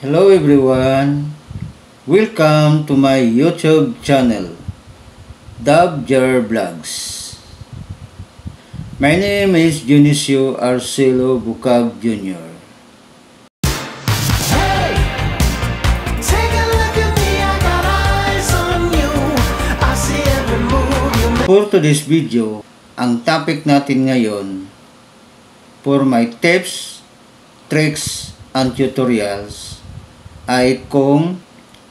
Hello everyone, welcome to my YouTube channel, Dabjar Vlogs. My name is Dionisio Arcelo Bucag Jr. For today's video, ang topic natin ngayon for my tips, tricks, and tutorials ay kung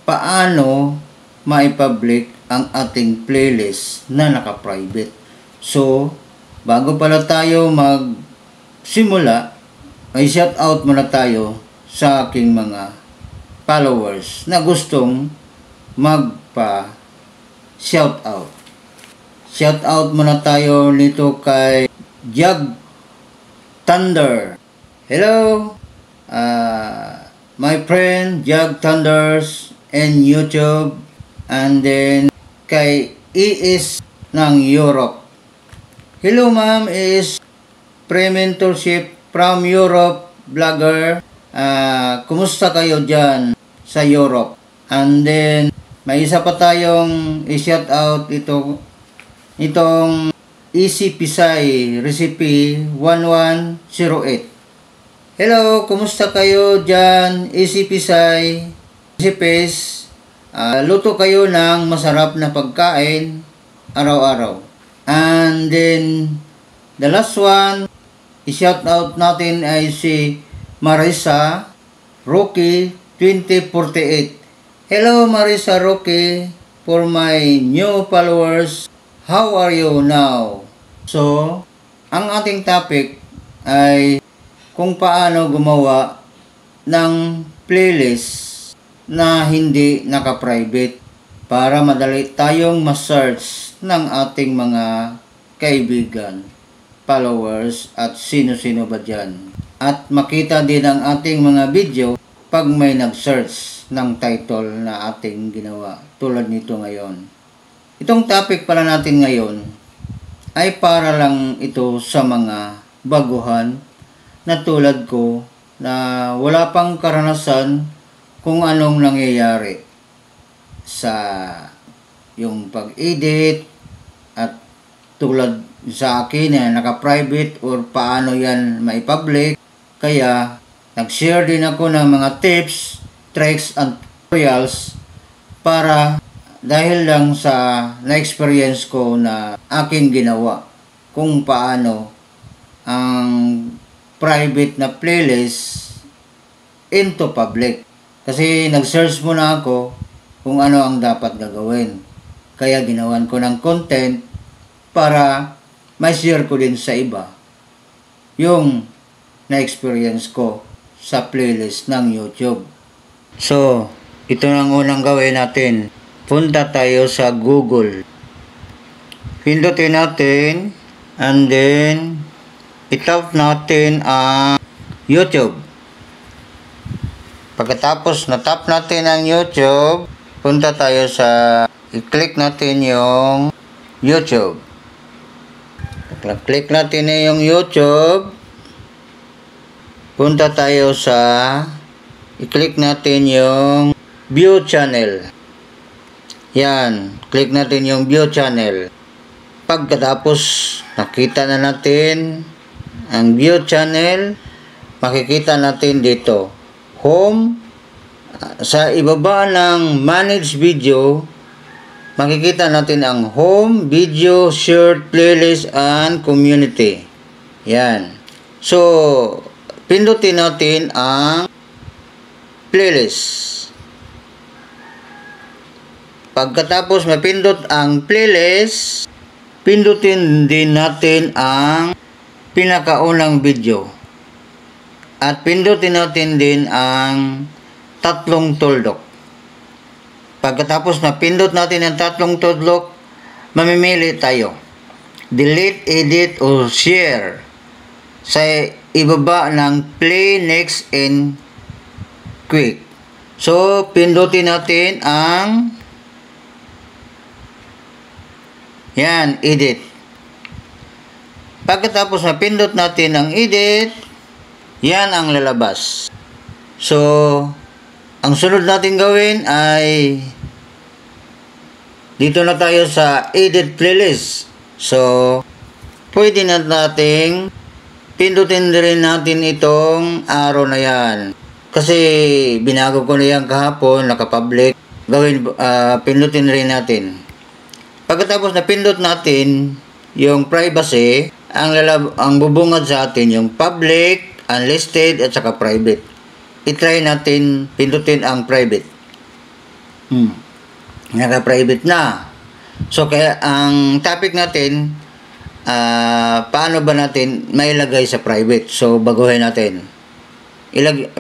paano maipublic ang ating playlist na naka-private. So, bago pala tayo magsimula, may shoutout muna tayo sa aking mga followers na gustong magpa-shoutout. Shoutout muna tayo nito kay Jag Thunder. Hello! My friend Jag Thunders in YouTube, and then kay ES ng Europe. Hello ma'am, is pre-mentorship from Europe vlogger. Kumusta kayo dyan sa Europe? And then may isa pa tayong i-shout out itong Easy Pisay Recipe 1108. Hello, kumusta kayo dyan? Easy Pisay Recipes. Luto kayo ng masarap na pagkain araw-araw. And then, the last one, i-shout out natin ay si Marisa Rocky 2048. Hello Marisa Rocky, for my new followers, how are you now? So, ang ating topic ay kung paano gumawa ng playlist na hindi naka-private para madali tayong ma-search ng ating mga kaibigan, followers, at sino-sino ba dyan. At makita din ang ating mga video pag may nag-search ng title na ating ginawa, tulad nito ngayon. Itong topic pala natin ngayon ay para lang ito sa mga baguhan na tulad ko na wala pang karanasan kung anong nangyayari sa yung pag-edit, at tulad sa akin na naka-private or paano yan maipublic. Kaya nag-share din ako ng mga tips, tricks, and tutorials para dahil lang sa na-experience ko na aking ginawa kung paano ang private na playlist into public. Kasi nag-search muna ako kung ano ang dapat gagawin. Kaya ginawan ko ng content para ma-share ko din sa iba yung na-experience ko sa playlist ng YouTube. So, ito ang unang gawin natin. Punta tayo sa Google. Pindutin natin, and then i-tap natin ang YouTube. Pagkatapos na-tap natin ang YouTube, punta tayo sa i-click natin yung YouTube. Click natin na yung YouTube. Punta tayo sa i-click natin yung View Channel. Yan, click natin yung View Channel. Pagkatapos nakita na natin ang View Channel, makikita natin dito Home. Sa ibaba ng Manage Video, makikita natin ang Home, Video, Shared, Playlist, and Community. Yan. So, pindutin natin ang Playlist. Pagkatapos mapindot ang Playlist, pindutin din natin ang pinakaunang video. At pindutin natin din ang tatlong tuldok. Pagkatapos mapindot natin ang tatlong tuldok, mamimili tayo. Delete, edit, o share. Sa ibaba ng play, next, and quick. So, pindutin natin ang yan, edit. Pagkatapos mapindot natin ang edit, yan ang lalabas. So, Ang sunod natin gawin ay dito na tayo sa edit playlist. So, pwede na nating pindutin rin natin itong arrow na yan. Kasi binago ko na yan kahapon, nakapublic. Pindutin rin natin. Pagkatapos na pindot natin yung privacy, ang bubungad sa atin yung public, unlisted, at saka private. I-try natin pindutin ang private. Naka-private na. So, kaya ang topic natin, paano ba natin mailagay sa private? So, baguhin natin.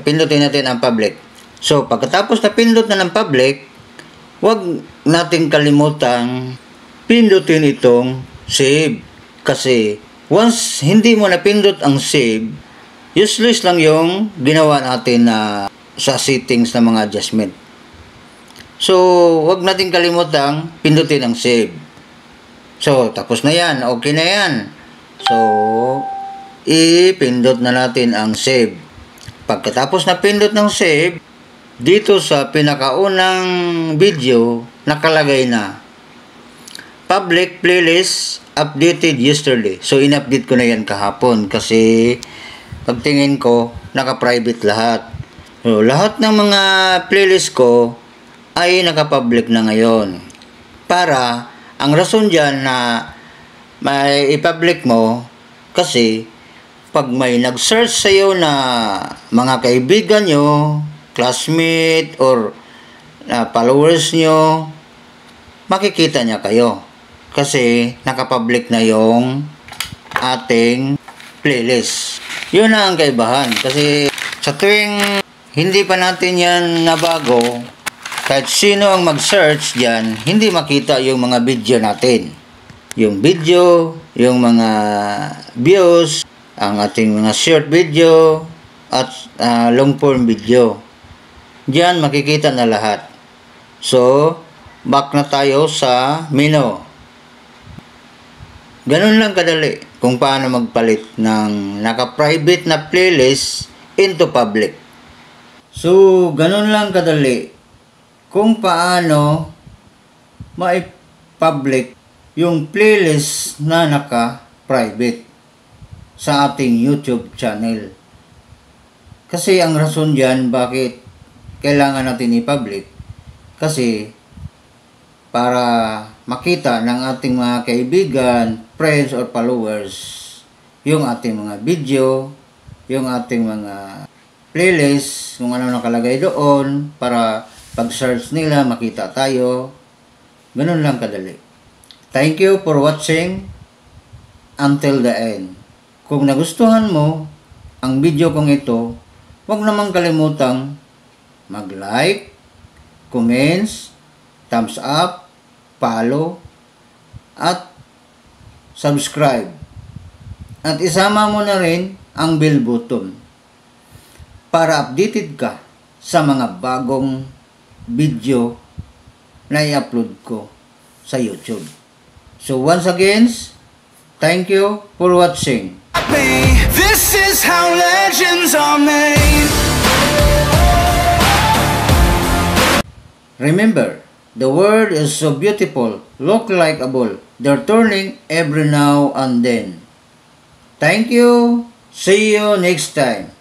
Pindutin natin ang public. So, pagkatapos na pindot na ng public, huwag natin kalimutang pindutin itong save. Kasi, once hindi mo napindot ang save, useless lang yung ginawa natin sa settings ng mga adjustment. So, huwag natin kalimutang pindutin ang save. So, tapos na yan. Okay na yan. So, ipindot na natin ang save. Pagkatapos na pindot ng save, dito sa pinakaunang video, nakalagay na public playlist updated yesterday. So, in-update ko na yan kahapon kasi pagtingin ko, naka-private lahat. So, lahat ng mga playlist ko ay naka-public na ngayon. Para, ang rason dyan na may i-public mo, kasi pag may nag-search sa'yo na mga kaibigan nyo, classmate, or followers nyo, makikita niya kayo. Kasi nakapublic na yung ating playlist. Yun na ang kaibahan. Kasi sa tuwing hindi pa natin yan nabago, kahit sino ang mag-search dyan, hindi makita yung mga video natin. Yung video, yung mga views, ang ating mga short video, at long form video. Diyan makikita na lahat. So, back na tayo sa menu. Ganun lang kadali kung paano magpalit ng naka-private na playlist into public. So, ganun lang kadali kung paano ma-public yung playlist na naka-private sa ating YouTube channel. Kasi ang rason dyan bakit kailangan natin i-public, kasi para makita ng ating mga kaibigan, friends, or followers yung ating mga video, yung ating mga playlist, kung ano nakalagay doon, para pag-search nila makita tayo. Ganun lang kadali. Thank you for watching until the end. Kung nagustuhan mo ang video kong ito, huwag namang kalimutang mag-like, comments, thumbs up, follow, at subscribe. At isama mo na rin ang bell button para updated ka sa mga bagong video na i-upload ko sa YouTube. So once again, thank you for watching. This is how legends are made. Remember, the world is so beautiful, look like a ball. They're turning every now and then. Thank you. See you next time.